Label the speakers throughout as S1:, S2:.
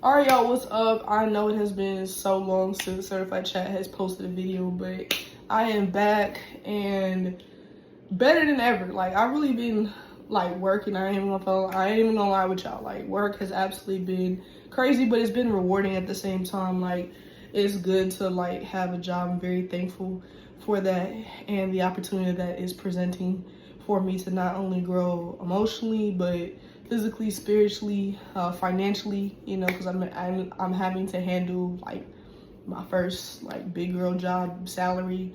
S1: Alright, y'all, what's up? I know it has been so long since Certified Chat has posted a video, but I am back and better than ever. Like, I've really been like working. I ain't even gonna lie with y'all. Like, work has absolutely been crazy, but it's been rewarding at the same time. Like, it's good to like have a job. I'm very thankful for that and the opportunity that is presenting for me to not only grow emotionally, but physically, spiritually, financially, because I'm having to handle like my first like big girl job, salary,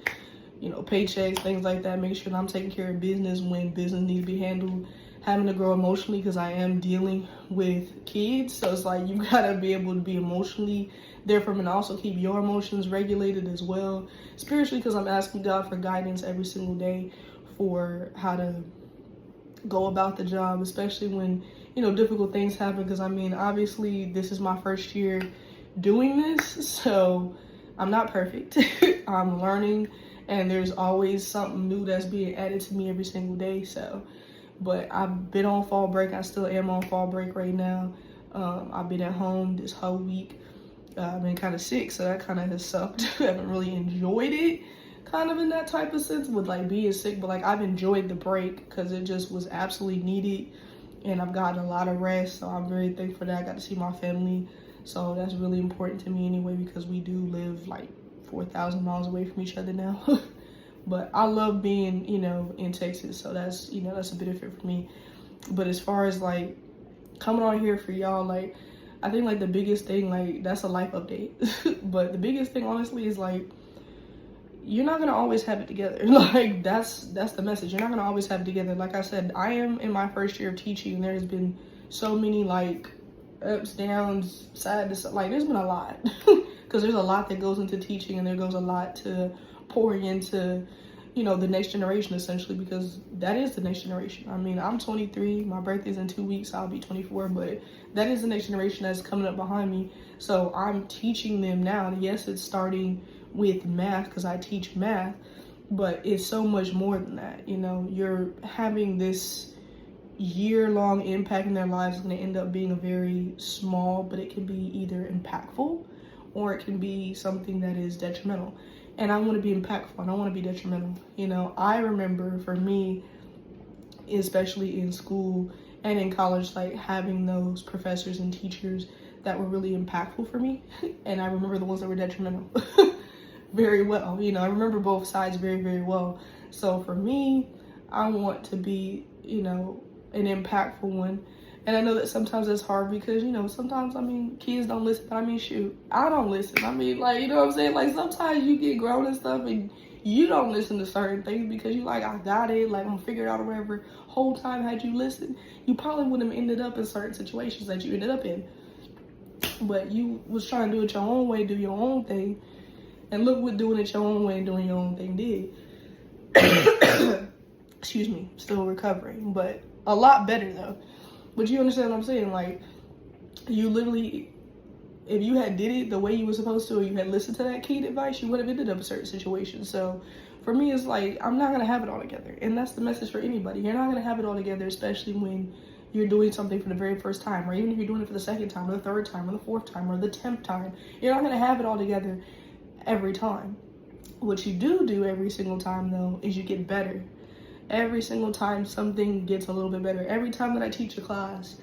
S1: paychecks, things like that, making sure that I'm taking care of business when business needs to be handled, having to grow emotionally because I am dealing with kids. So it's like you gotta be able to be emotionally there for them and also keep your emotions regulated as well. Spiritually, because I'm asking God for guidance every single day for how to go about the job, especially when difficult things happen, because I mean, obviously this is my first year doing this, so I'm not perfect. I'm learning, and there's always something new that's being added to me every single day. So but I've been on fall break. I still am on fall break right now. I've been at home this whole week. I've been kind of sick, so that kind of has sucked. I haven't really enjoyed it kind of in that type of sense with like being sick, but like I've enjoyed the break because it just was absolutely needed, and I've gotten a lot of rest, so I'm very thankful for that. I got to see my family, so that's really important to me anyway, because we do live like 4,000 miles away from each other now. But I love being in Texas, so that's that's a benefit for me. But as far as like coming on here for y'all, like I think like the biggest thing, like that's a life update. But the biggest thing honestly is like you're not gonna always have it together. Like that's the message. You're not gonna always have it together. Like I said, I am in my first year of teaching, and there's been so many like ups, downs, side to side. Like there's been a lot because there's a lot that goes into teaching, and there goes a lot to pouring into the next generation, essentially, because that is the next generation. I mean, I'm 23, my birthday's in 2 weeks, I'll be 24, but that is the next generation that's coming up behind me. So I'm teaching them now. And yes, it's starting with math because I teach math, but it's so much more than that. You're having this year-long impact in their lives. Is going to end up being a very small, but it can be either impactful or it can be something that is detrimental. And I want to be impactful. I don't want to be detrimental. I remember for me, especially in school and in college, like having those professors and teachers that were really impactful for me. And I remember the ones that were detrimental very well. I remember both sides very, very well. So for me, I want to be, an impactful one. And I know that sometimes it's hard because, sometimes, I mean, kids don't listen. But I mean, shoot, I don't listen. I mean, like, you know what I'm saying? Like, sometimes you get grown and stuff and you don't listen to certain things because you like, I got it. Like, I'm figured out or whatever. Whole time, had you listened, you probably wouldn't have ended up in certain situations that you ended up in. But you was trying to do it your own way, do your own thing. And look what doing it your own way and doing your own thing did. Excuse me, still recovering, but a lot better, though. But you understand what I'm saying? Like, you literally, if you had did it the way you were supposed to, or you had listened to that key advice, you would have ended up in certain situations. So for me, it's like, I'm not going to have it all together. And that's the message for anybody. You're not going to have it all together, especially when you're doing something for the very first time, or even if you're doing it for the second time, or the third time, or the fourth time, or the 10th time. You're not going to have it all together every time. What you do every single time, though, is you get better. Every single time something gets a little bit better. Every time that I teach a class,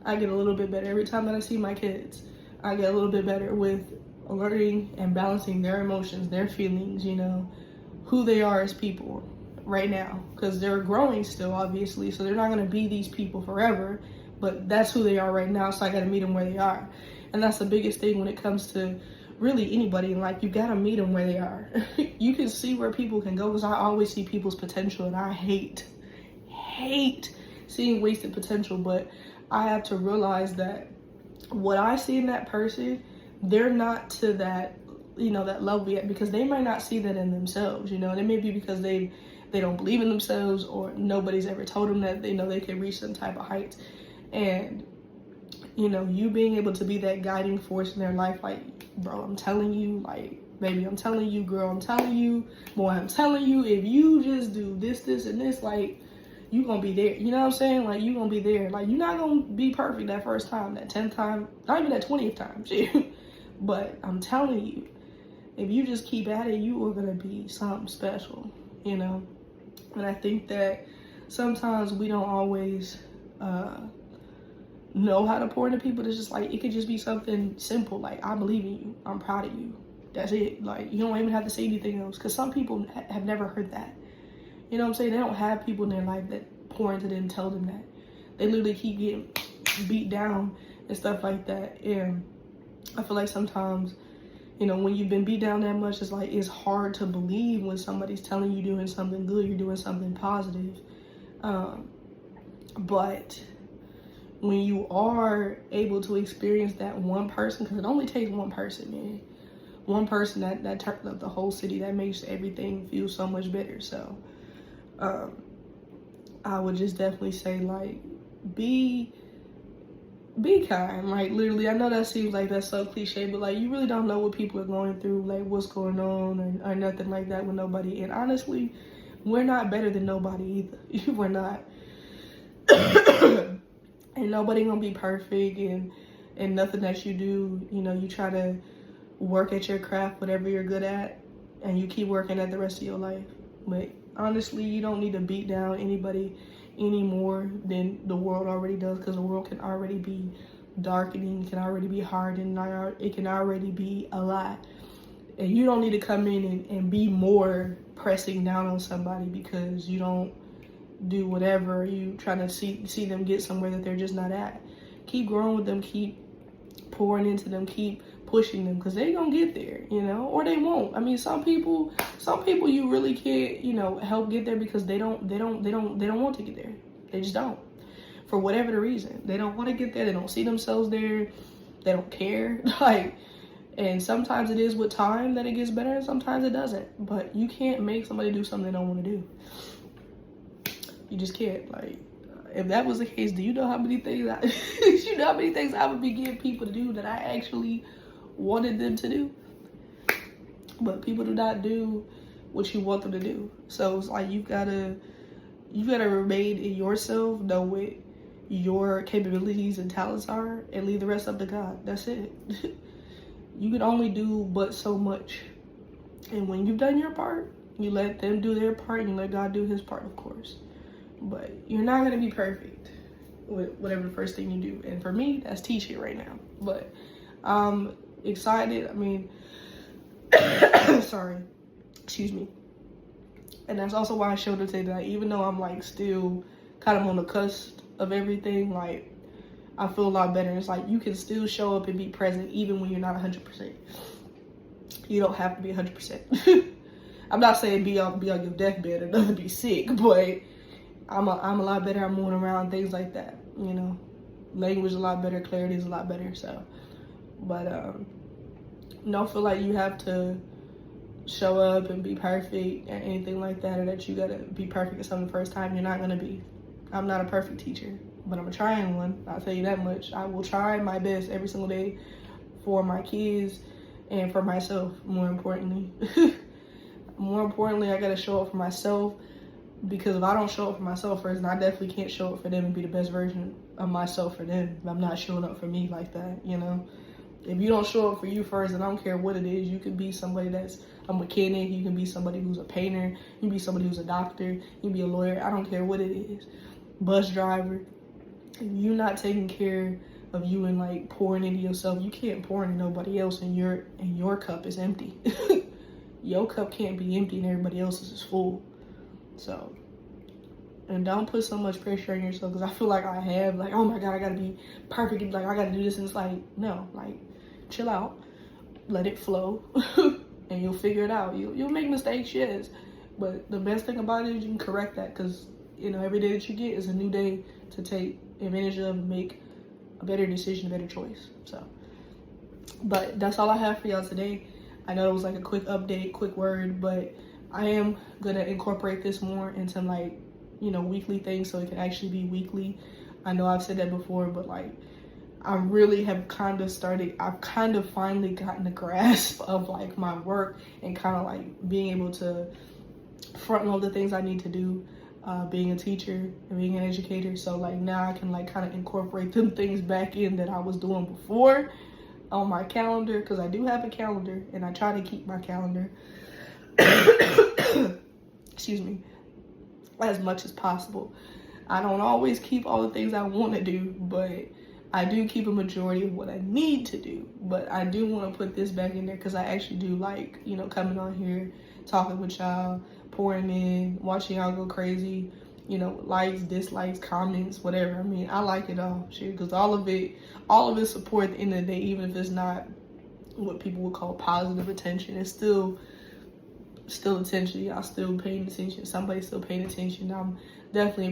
S1: I get a little bit better. Every time that I see my kids, I get a little bit better with learning and balancing their emotions, their feelings, who they are as people right now. Because they're growing still, obviously, so they're not going to be these people forever, but that's who they are right now, so I got to meet them where they are. And that's the biggest thing when it comes to really anybody in life. You gotta meet them where they are. You can see where people can go, because I always see people's potential, and I hate seeing wasted potential. But I have to realize that what I see in that person, they're not to that that level yet, because they might not see that in themselves. And it may be because they don't believe in themselves, or nobody's ever told them that they can reach some type of heights. And you being able to be that guiding force in their life, like, bro, I'm telling you, like, baby, I'm telling you, girl, I'm telling you, boy, I'm telling you, if you just do this, and this, like, you gonna be there. You know what I'm saying? Like, you gonna be there. Like, you're not gonna be perfect that first time, that 10th time, not even that 20th time, shit. But I'm telling you, if you just keep at it, you are gonna be something special, you know? And I think that sometimes we don't always know how to pour into people. It's just like, it could just be something simple, like, I believe in you, I'm proud of you. That's it. Like, you don't even have to say anything else, because some people have never heard that. You know what I'm saying? They don't have people in their life that pour into them and tell them that. They literally keep getting beat down and stuff like that. And I feel like sometimes, you know, when you've been beat down that much, it's like, it's hard to believe when somebody's telling you doing something good, you're doing something positive. But when you are able to experience that one person, because it only takes one person, man. One person that turns up the whole city, that makes everything feel so much better. So I would just definitely say, like, be kind. Like, literally, I know that seems like that's so cliche, but like, you really don't know what people are going through, like what's going on, or nothing like that with nobody. And honestly, we're not better than nobody either. We're not. And nobody gonna be perfect, and nothing that you do, you know, you try to work at your craft, whatever you're good at, and you keep working at the rest of your life. But honestly, you don't need to beat down anybody any more than the world already does, because the world can already be darkening, can already be hard, and it can already be a lot. And you don't need to come in and be more pressing down on somebody because you don't do whatever, you trying to see them get somewhere that they're just not at. Keep growing with them, keep pouring into them, keep pushing them, because they gonna get there, you know, or they won't. I mean, some people you really can't, you know, help get there because they don't want to get there. They just don't, for whatever the reason. They don't want to get there, they don't see themselves there, they don't care. Like, and sometimes it is with time that it gets better, and sometimes it doesn't. But you can't make somebody do something they don't want to do. You just can't. Like, if that was the case, do you know how many things I would be getting people to do that I actually wanted them to do? But people do not do what you want them to do. So it's like, you gotta remain in yourself, know what your capabilities and talents are, and leave the rest up to God. That's it. You can only do but so much. And when you've done your part, you let them do their part, and you let God do his part, of course. But you're not going to be perfect with whatever the first thing you do. And for me, that's teaching right now. But I'm excited. I mean, sorry, excuse me. And that's also why I showed it today, that even though I'm like still kind of on the cusp of everything, like, I feel a lot better. It's like, you can still show up and be present even when you're not 100%. You don't have to be 100%. I'm not saying be on your deathbed or nothing, be sick, but I'm a lot better. I'm moving around, things like that, you know. Language is a lot better, clarity is a lot better. So, but don't feel like you have to show up and be perfect or anything like that, or that you gotta be perfect at something the first time. You're not gonna be. I'm not a perfect teacher, but I'm trying one. I'll tell you that much. I will try my best every single day for my kids and for myself, more importantly. More importantly, I gotta show up for myself, because if I don't show up for myself first, then I definitely can't show up for them and be the best version of myself for them. If I'm not showing up for me like that, you know? If you don't show up for you first, then I don't care what it is. You could be somebody that's a mechanic, you can be somebody who's a painter, you can be somebody who's a doctor, you can be a lawyer, I don't care what it is. Bus driver. If you're not taking care of you and like pouring into yourself, you can't pour into nobody else, and your cup is empty. Your cup can't be empty and everybody else's is full. So, and don't put so much pressure on yourself, because I feel like I have, like, oh my God, I gotta be perfect, like, I gotta do this, and it's like, no, like, chill out, let it flow, and you'll figure it out. You'll make mistakes, yes, but the best thing about it is you can correct that, because, you know, every day that you get is a new day to take advantage of and make a better decision, a better choice. So, but that's all I have for y'all today. I know it was like a quick update, quick word, but I am gonna incorporate this more into, like, you know, weekly things, so it can actually be weekly. I know I've said that before, but like, I really have I've kind of finally gotten a grasp of like my work, and kind of like being able to front load the things I need to do. being a teacher and being an educator. So like now I can like kind of incorporate them things back in that I was doing before on my calendar, because I do have a calendar and I try to keep my calendar excuse me, as much as possible. I don't always keep all the things I want to do, but I do keep a majority of what I need to do. But I do want to put this back in there because I actually do like, you know, coming on here, talking with y'all, pouring in, watching y'all go crazy, you know, likes, dislikes, comments, whatever. I mean, I like it all, shit, because all of it support at the end of the day, even if it's not what people would call positive attention. It's still attention. Y'all still paying attention. Somebody's still paying attention. I'm definitely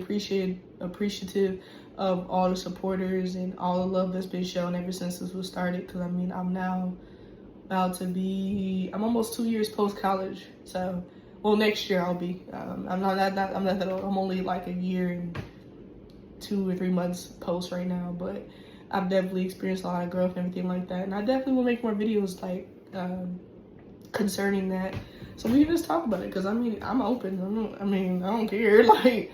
S1: appreciative of all the supporters and all the love that's been shown ever since this was started. Because I mean, I'm now about to be, I'm almost 2 years post college. So, well, next year I'll be. I'm not that old. I'm only like a year and 2 or 3 months post right now. But I've definitely experienced a lot of growth and everything like that. And I definitely will make more videos like concerning that. So we can just talk about it, because I mean, I'm open. I don't care. Like,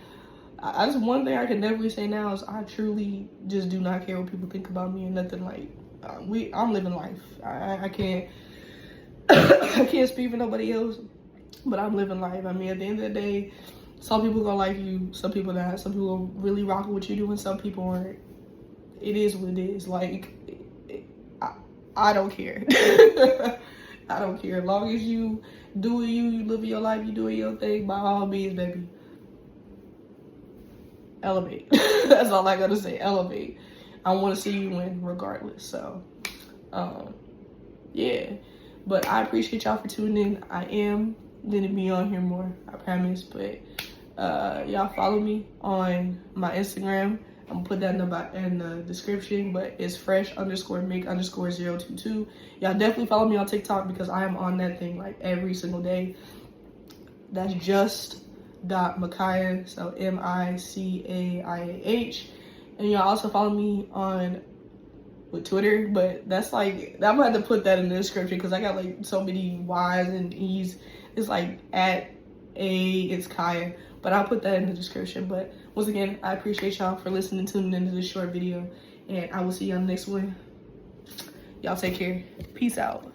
S1: that's one thing I can definitely say now is I truly just do not care what people think about me and nothing. Like, I'm living life. I can't I can't speak for nobody else, but I'm living life. I mean, at the end of the day, some people gonna like you, some people not. Some people are really rocking what you do, and some people aren't. It is what it is. Like, I don't care. I don't care. As long as you do you live your life, you doing your thing, by all means, baby. Elevate. That's all I gotta say. Elevate. I want to see you win regardless. So, yeah. But I appreciate y'all for tuning in. I am gonna be on here more, I promise. But y'all follow me on my Instagram. I'm gonna put that in the description, but it's fresh_make_022. Y'all definitely follow me on TikTok, because I am on that thing like every single day. That's just.Micaiah, so MICAIAH. And y'all also follow me with Twitter, but that's like, I'm gonna have to put that in the description because I got like so many Y's and E's. It's like it's Kaya, but I'll put that in the description. But once again, I appreciate y'all for listening, tuning into this short video, and I will see you on the next one. Y'all take care. Peace out.